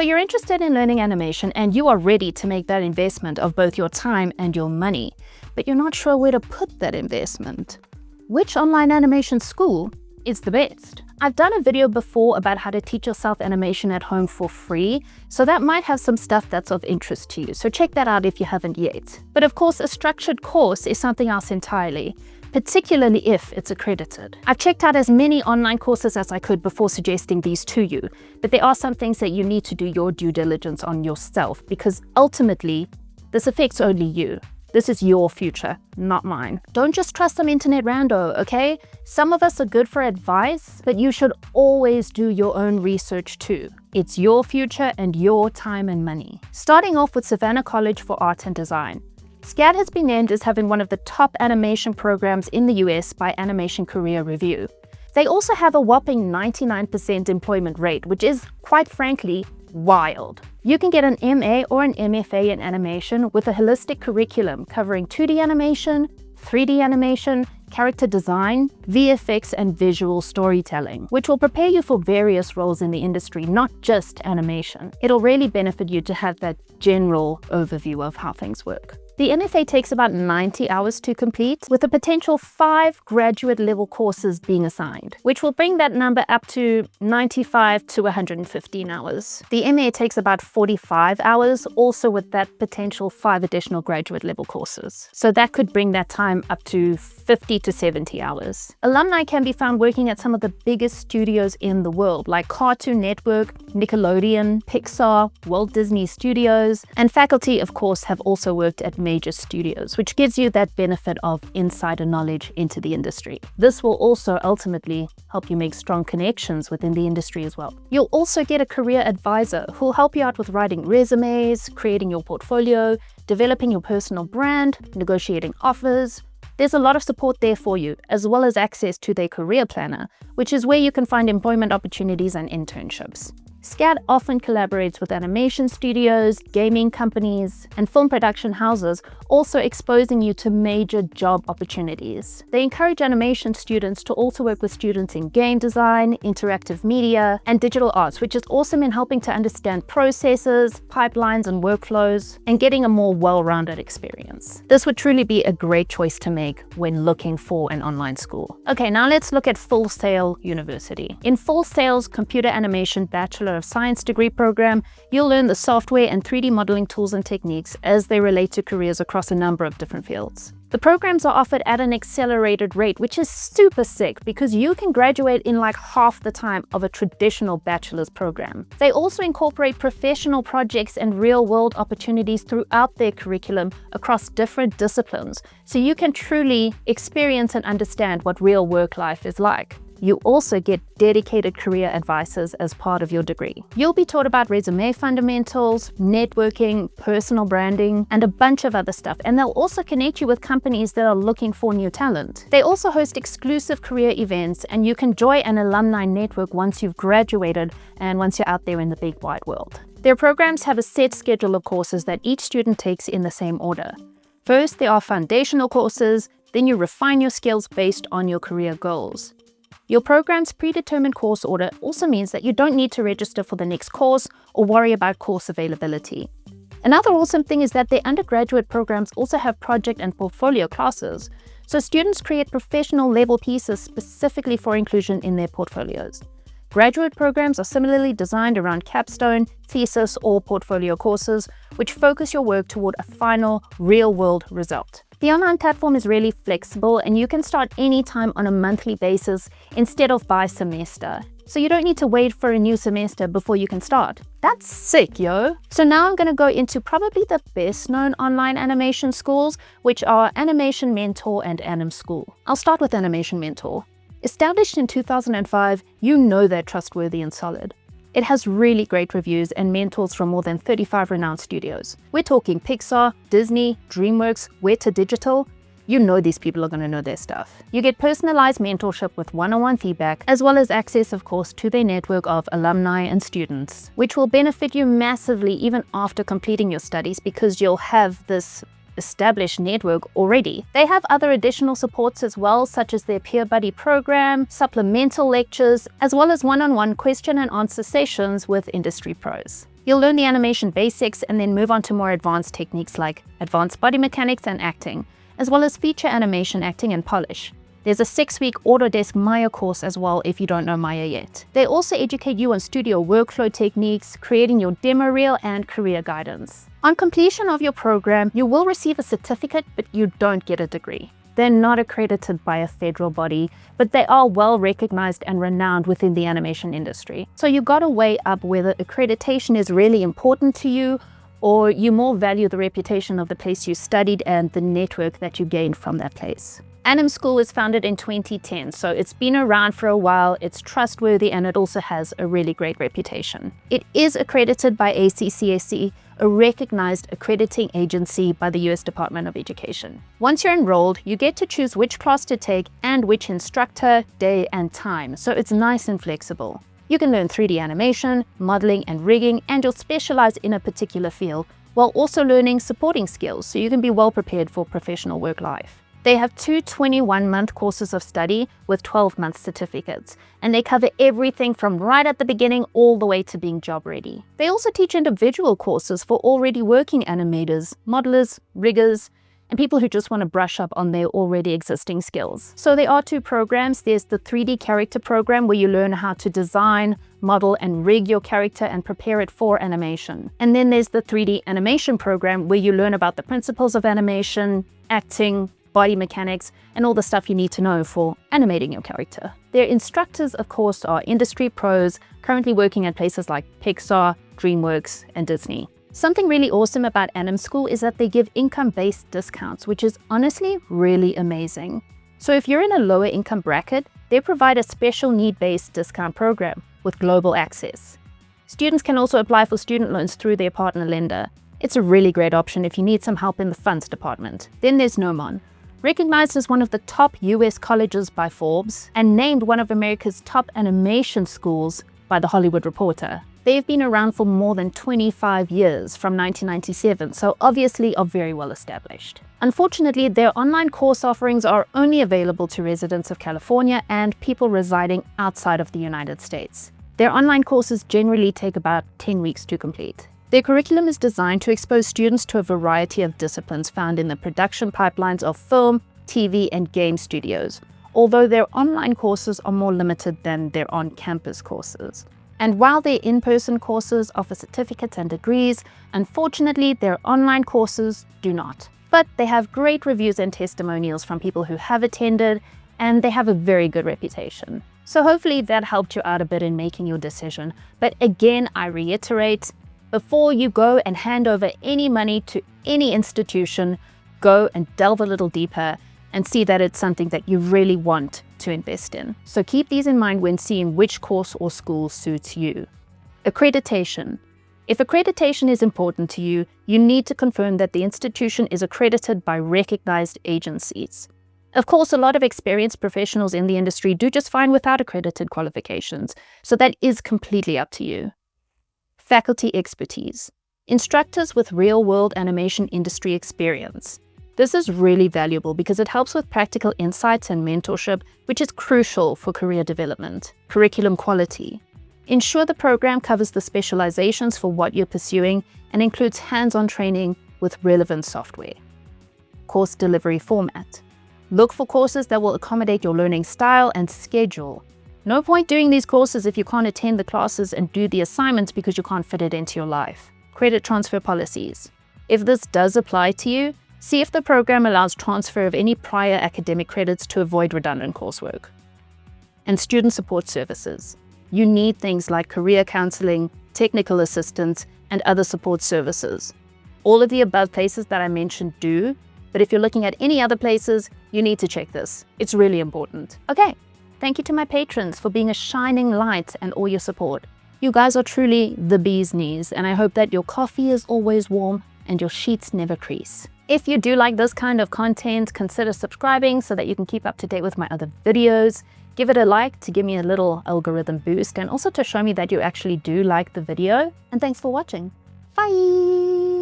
So you're interested in learning animation and you are ready to make that investment of both your time and your money, but you're not sure where to put that investment. Which online animation school is the best? I've done a video before about how to teach yourself animation at home for free, so that might have some stuff that's of interest to you, so check that out if you haven't yet. But of course, a structured course is something else entirely, particularly if it's accredited. I've checked out as many online courses as I could before suggesting these to you, but there are some things that you need to do your due diligence on yourself, because ultimately, this affects only you. This is your future, not mine. Don't just trust some internet rando, okay? Some of us are good for advice, but you should always do your own research too. It's your future and your time and money. Starting off with Savannah College for Art and Design. SCAD has been named as having one of the top animation programs in the US by Animation Career Review. They also have a whopping 99% employment rate, which is, quite frankly, wild. You can get an MA or an MFA in animation with a holistic curriculum covering 2D animation, 3D animation, character design, VFX, and visual storytelling, which will prepare you for various roles in the industry, not just animation. It'll really benefit you to have that general overview of how things work. The MFA takes about 90 hours to complete, with a potential 5 graduate-level courses being assigned, which will bring that number up to 95 to 115 hours. The MA takes about 45 hours, also with that potential 5 additional graduate-level courses. So that could bring that time up to 50 to 70 hours. Alumni can be found working at some of the biggest studios in the world, like Cartoon Network, Nickelodeon, Pixar, Walt Disney Studios, and faculty, of course, have also worked at major studios, which gives you that benefit of insider knowledge into the industry. This will also ultimately help you make strong connections within the industry as well. You'll also get a career advisor who'll help you out with writing resumes, creating your portfolio, developing your personal brand, negotiating offers. There's a lot of support there for you, as well as access to their career planner, which is where you can find employment opportunities and internships. SCAD often collaborates with animation studios, gaming companies, and film production houses, also exposing you to major job opportunities. They encourage animation students to also work with students in game design, interactive media, and digital arts, which is awesome in helping to understand processes, pipelines, and workflows, and getting a more well-rounded experience. This would truly be a great choice to make when looking for an online school. Okay, now let's look at Full Sail University. In Full Sail's Computer Animation Bachelor of Science degree program, you'll learn the software and 3D modeling tools and techniques as they relate to careers across a number of different fields. The programs are offered at an accelerated rate, which is super sick because you can graduate in like half the time of a traditional bachelor's program. They also incorporate professional projects and real-world opportunities throughout their curriculum across different disciplines, so you can truly experience and understand what real work life is like. You also get dedicated career advisors as part of your degree. You'll be taught about resume fundamentals, networking, personal branding, and a bunch of other stuff. And they'll also connect you with companies that are looking for new talent. They also host exclusive career events, and you can join an alumni network once you've graduated and once you're out there in the big wide world. Their programs have a set schedule of courses that each student takes in the same order. First, there are foundational courses, then you refine your skills based on your career goals. Your program's predetermined course order also means that you don't need to register for the next course or worry about course availability. Another awesome thing is that their undergraduate programs also have project and portfolio classes, so students create professional level pieces specifically for inclusion in their portfolios. Graduate programs are similarly designed around capstone, thesis, or portfolio courses, which focus your work toward a final, real-world result. The online platform is really flexible, and you can start anytime on a monthly basis instead of by semester. So you don't need to wait for a new semester before you can start. That's sick, yo! So now I'm gonna go into probably the best known online animation schools, which are Animation Mentor and AnimSchool. I'll start with Animation Mentor. Established in 2005, you know they're trustworthy and solid. It has really great reviews and mentors from more than 35 renowned studios. We're talking Pixar, Disney, DreamWorks, Weta Digital. You know these people are going to know their stuff. You get personalized mentorship with one-on-one feedback, as well as access, of course, to their network of alumni and students, which will benefit you massively even after completing your studies because you'll have this established network already. They have other additional supports as well, such as their peer buddy program, supplemental lectures, as well as one-on-one question and answer sessions with industry pros. You'll learn the animation basics and then move on to more advanced techniques like advanced body mechanics and acting, as well as feature animation, acting, and polish. There's a 6-week Autodesk Maya course as well if you don't know Maya yet. They also educate you on studio workflow techniques, creating your demo reel, and career guidance. On completion of your program, you will receive a certificate, but you don't get a degree. They're not accredited by a federal body, but they are well recognized and renowned within the animation industry. So you gotta weigh up whether accreditation is really important to you, or you more value the reputation of the place you studied and the network that you gained from that place. AnimSchool was founded in 2010, so it's been around for a while, it's trustworthy, and it also has a really great reputation. It is accredited by ACCSC, a recognized accrediting agency by the US Department of Education. Once you're enrolled, you get to choose which class to take and which instructor, day, and time, so it's nice and flexible. You can learn 3D animation, modeling, and rigging, and you'll specialize in a particular field, while also learning supporting skills, so you can be well prepared for professional work life. They have 2 21-month courses of study with 12-month certificates, and they cover everything from right at the beginning all the way to being job ready. They also teach individual courses for already working animators, modelers, riggers, and people who just want to brush up on their already existing skills. So there are 2 programs. There's the 3D character program where you learn how to design, model, and rig your character and prepare it for animation. And then there's the 3D animation program where you learn about the principles of animation, acting, body mechanics, and all the stuff you need to know for animating your character. Their instructors, of course, are industry pros, currently working at places like Pixar, DreamWorks, and Disney. Something really awesome about AnimSchool is that they give income-based discounts, which is honestly really amazing. So if you're in a lower income bracket, they provide a special need-based discount program with global access. Students can also apply for student loans through their partner lender. It's a really great option if you need some help in the funds department. Then there's Gnomon. Recognized as one of the top US colleges by Forbes and named one of America's top animation schools by The Hollywood Reporter. They've been around for more than 25 years, from 1997, so obviously are very well established. Unfortunately, their online course offerings are only available to residents of California and people residing outside of the United States. Their online courses generally take about 10 weeks to complete. Their curriculum is designed to expose students to a variety of disciplines found in the production pipelines of film, TV, and game studios, although their online courses are more limited than their on-campus courses. And while their in-person courses offer certificates and degrees, unfortunately, their online courses do not. But they have great reviews and testimonials from people who have attended, and they have a very good reputation. So hopefully that helped you out a bit in making your decision. But again, I reiterate, before you go and hand over any money to any institution, go and delve a little deeper and see that it's something that you really want to invest in. So keep these in mind when seeing which course or school suits you. Accreditation. If accreditation is important to you, you need to confirm that the institution is accredited by recognized agencies. Of course, a lot of experienced professionals in the industry do just fine without accredited qualifications, so that is completely up to you. Faculty expertise. Instructors with real-world animation industry experience. This is really valuable because it helps with practical insights and mentorship, which is crucial for career development. Curriculum quality. Ensure the program covers the specializations for what you're pursuing and includes hands-on training with relevant software. Course delivery format. Look for courses that will accommodate your learning style and schedule. No point doing these courses if you can't attend the classes and do the assignments because you can't fit it into your life. Credit transfer policies. If this does apply to you, see if the program allows transfer of any prior academic credits to avoid redundant coursework. And student support services. You need things like career counseling, technical assistance, and other support services. All of the above places that I mentioned do, but if you're looking at any other places, you need to check this. It's really important. Okay. Thank you to my patrons for being a shining light and all your support. You guys are truly the bee's knees, and I hope that your coffee is always warm and your sheets never crease. If you do like this kind of content, consider subscribing so that you can keep up to date with my other videos. Give it a like to give me a little algorithm boost and also to show me that you actually do like the video. And thanks for watching. Bye!